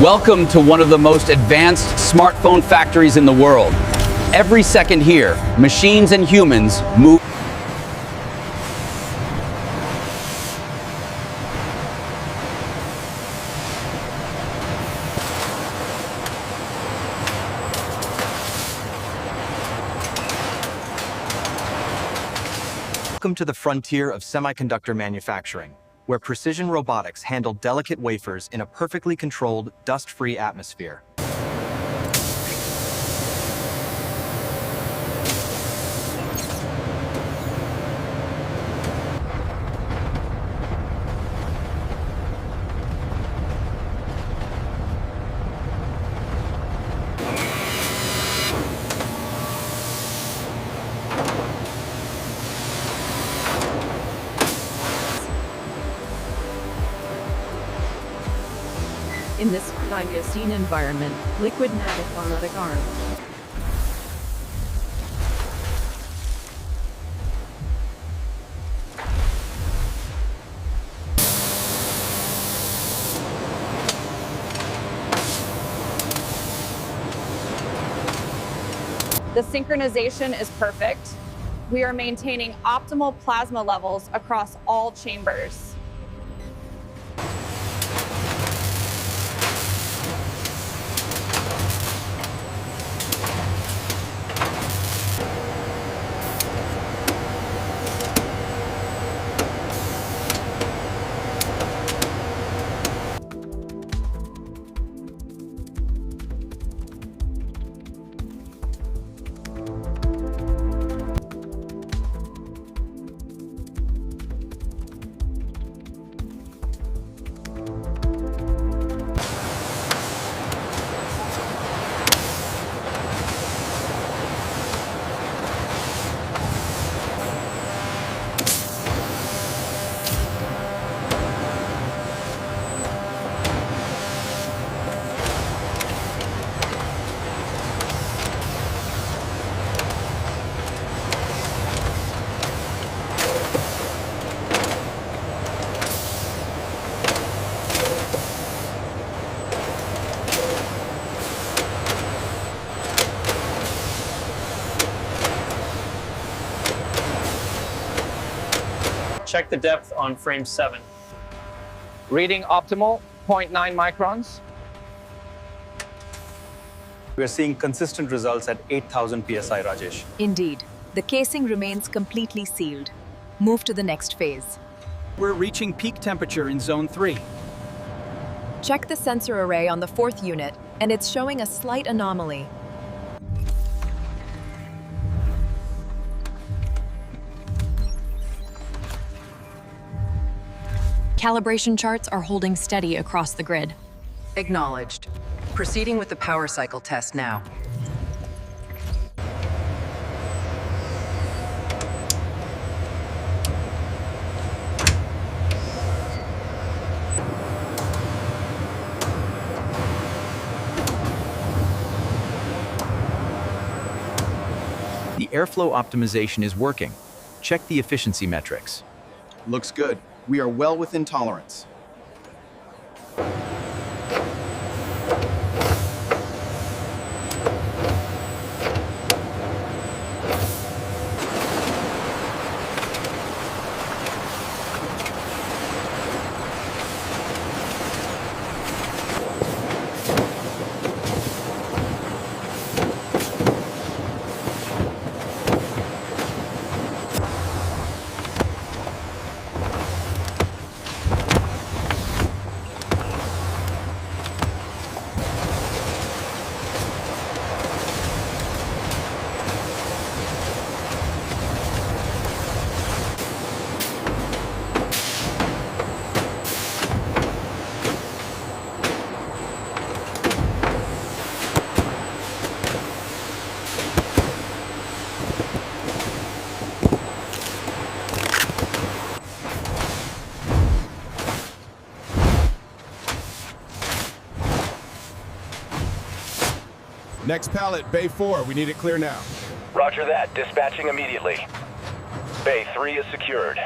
Welcome to one of the most advanced smartphone factories in the world. Every second here, machines and humans move. Welcome to the frontier of semiconductor manufacturing, where precision robotics handle delicate wafers in a perfectly controlled, dust-free atmosphere. In this clandestine environment, liquid nanophonetic arm. The synchronization is perfect. We are maintaining optimal plasma levels across all chambers. Check the depth on frame 7. Reading optimal, 0.9 microns. We are seeing consistent results at 8,000 psi, Rajesh. Indeed. The casing remains completely sealed. Move to the next phase. We're reaching peak temperature in Zone 3. Check the sensor array on the 4th unit, and it's showing a slight anomaly. Calibration charts are holding steady across the grid. Acknowledged. Proceeding with the power cycle test now. The airflow optimization is working. Check the efficiency metrics. Looks good. We are well within tolerance. Next pallet, Bay 4. We need it clear now. Roger that. Dispatching immediately. Bay 3 is secured.